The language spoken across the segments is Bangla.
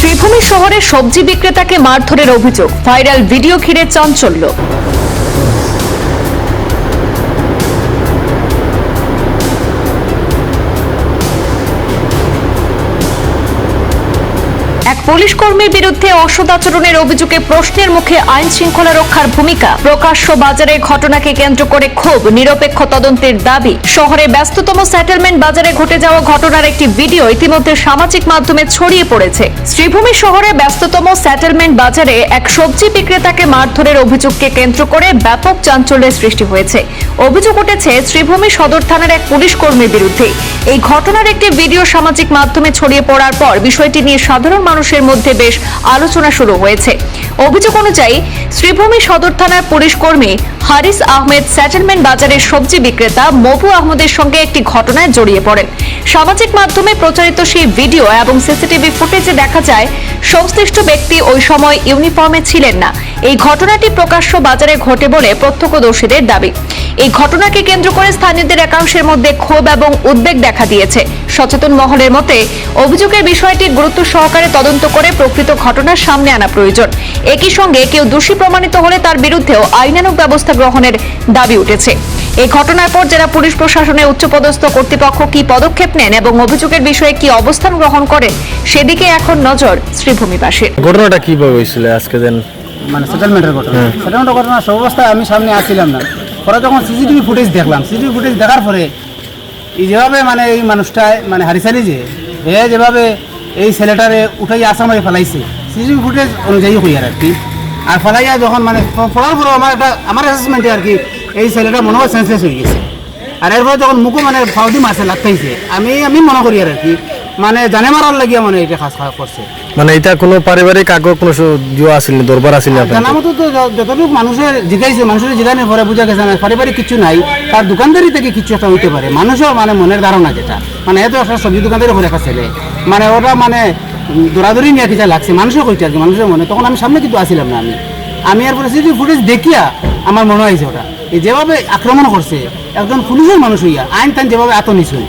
শ্রীভূমি শহরে সবজি বিক্রেতাকে মারধরের অভিযোগ, ভাইরাল ভিডিও ঘিরে চাঞ্চল্য। এক পুলিশ কর্মীর বিরুদ্ধে অসদাচরণের অভিযোগে প্রশ্নের মুখে আইন শৃঙ্খলা রক্ষার ভূমিকা। প্রকাশ্য বাজারের ঘটনাকে কেন্দ্র করে ক্ষোভ, নিরপেক্ষ তদন্তের দাবি। শহরে ব্যস্ততম সেটেলমেন্ট বাজারে ঘটে যাওয়া ঘটনার একটি ভিডিও ইতিমধ্যে সামাজিক মাধ্যমে ছড়িয়ে পড়েছে। শ্রীভূমি শহরে ব্যস্ততম সেটেলমেন্ট বাজারে এক সবজি বিক্রেতাকে মারধরের অভিযোগকে কেন্দ্র করে ব্যাপক চাঞ্চল্যের সৃষ্টি হয়েছে। অভিযোগ উঠেছে শ্রীভূমি সদর থানার এক পুলিশ কর্মীর বিরুদ্ধে। এই ঘটনার একটি ভিডিও সামাজিক মাধ্যমে ছড়িয়ে পড়ার পর বিষয়টি নিয়ে সাধারণ মানুষের মধ্যে বেশ আলোচনা শুরু হয়েছে। অভিযোগ অনুযায়ী শ্রীভূমি সদর থানার পুলিশ কর্মী হারিস আহমেদ সেটেলমেন্ট বাজারের সবজি বিক্রেতা মবু আহমদের সঙ্গে একটি ঘটনায় জড়িয়ে পড়েন। সামাজিক মাধ্যমে প্রচারিত সেই ভিডিও এবং সিসিটিভি ফুটেজে দেখা যায় সংশ্লিষ্ট ব্যক্তি ওই সময় ইউনিফর্মে ছিলেন না। এই ঘটনাটি প্রকাশ্য বাজারে ঘটে বলে প্রত্যক্ষদর্শীদের দাবি। এই ঘটনাকে কেন্দ্র করে স্থানীয়দের একাংশের মধ্যে ক্ষোভ এবং উদ্বেগ দেখা দিয়েছে। সচেতন মহলের মতে অভিযোগের বিষয়টি গুরুত্ব সহকারে তদন্ত করে প্রকৃত ঘটনার সামনে আনা প্রয়োজন। একই সঙ্গে কেউ দোষী প্রমাণিত হলে তার বিরুদ্ধেও আইনানুগ ব্যবস্থা গ্রহণের দাবি উঠেছে। এই ঘটনার পর জেলা পুলিশ প্রশাসনের উচ্চপদস্থ কর্তৃপক্ষ কি পদক্ষেপ নেন এবং অভিযোগের বিষয়ে কি অবস্থান গ্রহণ করেন সেদিকে এখন নজর শ্রীভূমিবাসীর। ঘটনাটা কিভাবে হয়েছিল আজকে দিন? মানে সেটেলমেন্টের ঘটনা সব অবস্থায় আমি সামনে আসছিলাম না। পরে যখন সিসিটিভি ফুটেজ দেখলাম, সিসিটিভি ফুটেজ দেখার পরে এই যেভাবে মানে এই মানুষটা মানে হারিসালি যেভাবে এই ছেলেটারে উঠাই আসামে ফেলাইছে, সিসিটিভি ফুটেজ অনুযায়ী হই আর কি। আর ফেলাইয়া যখন মানে পড়ার পরে আমার অ্যাসেসমেন্টে আর কি এই ছেলেটা মনে হয় সেন্সলেস হয়ে গেছে। আর এরপরে যখন মুখও মানে ফাউদি মাছে লাগতেছে, আমি মনে করি আর কি মানে জানে মারার লাগিয়া মানে এটা খাস করছে। মানে এটা কোনো পারিবারিক আগে কোনো আসেনি, দরবার আসেনি? জানা মতো তো যতটুকু মানুষের জিজ্ঞাসা, মানুষের জিজ্ঞাসা পরে বোঝা গেছে না পারিবারিক কিছু নাই, তার দোকানদারি থেকে কিছু একটা হইতে পারে। মানুষের মানে মনের ধারণা যেটা মানে এত একটা সবজি দোকানদারি করে একটা ছেলে মানে ওটা মানে দৌড়াদৌড়ি নিয়ে কিছু লাগছে মানুষের কইতে আর কি, মানুষের মনে। তখন আমি সামনে কিন্তু আসিলাম না, আমি এরপরে সিসিটিভি ফুটেজ দেখিয়া আমার মনে হয়েছে ওটা এই যেভাবে আক্রমণ করছে একজন পুলিশের মানুষ হইয়া, আইন টাইন যেভাবে এত নিচ হই,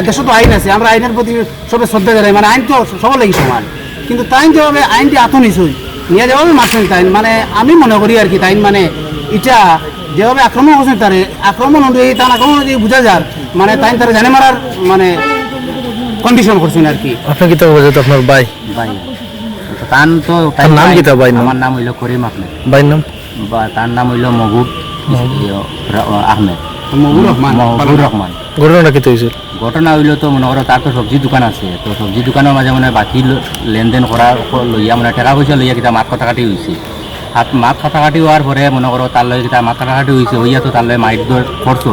দেশে তো আইন আছে, আমরা আইনের প্রতি সবাই শ্রদ্ধা জানাই, মানে আইন তো সবার লাগি সমান। কিন্তু তাই যেভাবে আইনটি এত নিচ হই নিয়ে যেভাবে মারছেন তাই মানে আমি মনে করি আর কি তাই মানে এটা যেভাবে আক্রমণ করছেন তারে আক্রমণ অনুযায়ী তার আক্রমণ অনুযায়ী বোঝা যায় মানে তাই তারা জানে মারার মানে কন্ডিশন করছেন আর কি। আপনি কি তো বোঝাতে আপনার ভাই তার নাম কি? ভাই আমার নাম হইল করিম আহমেদ, ভাইয়ের নাম? তার নাম হইল মহবুব আহমেদ, মহবুর রহমান। ঘটনাটা কি হয়েছিল? ঘটনা হইলো তো মনে করো তার তো সবজি দোকান আছে, তো সবজি দোকানের মাঝে মানে বাকি লেনদেন করার লইয়া মানে টাকা পয়সা লইয়া কিতা মাত কাটাকাটি হয়েছে। মাত কাটাকাটি হওয়ার পরে মনে করো তার লগে কিতা মাত কাটাকাটি হয়েছে হইয়া তো তার লগে মাইর খরচ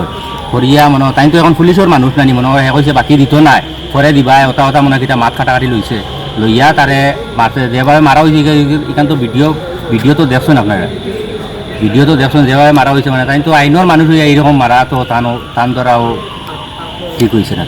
করিয়া মনে তাই তো এখন পুলিশের মানুষ নানি মনে হয় কইছে বাকি দিত নাই পরে দিবা ওটা মনে কিতা মাত কাটাকাটি লইয়া তারে মারতে যেভাবে মারা হয়েছে এখান তো ভিডিও তো দেখছেন আপনারা, ভিডিও তো দেখছেন যেভাবে মারা হয়েছে মানে তাই তো আইনের মানুষ হইয়া এইরকম মারা তো টান ধরাও ঠিক হয়েছে না।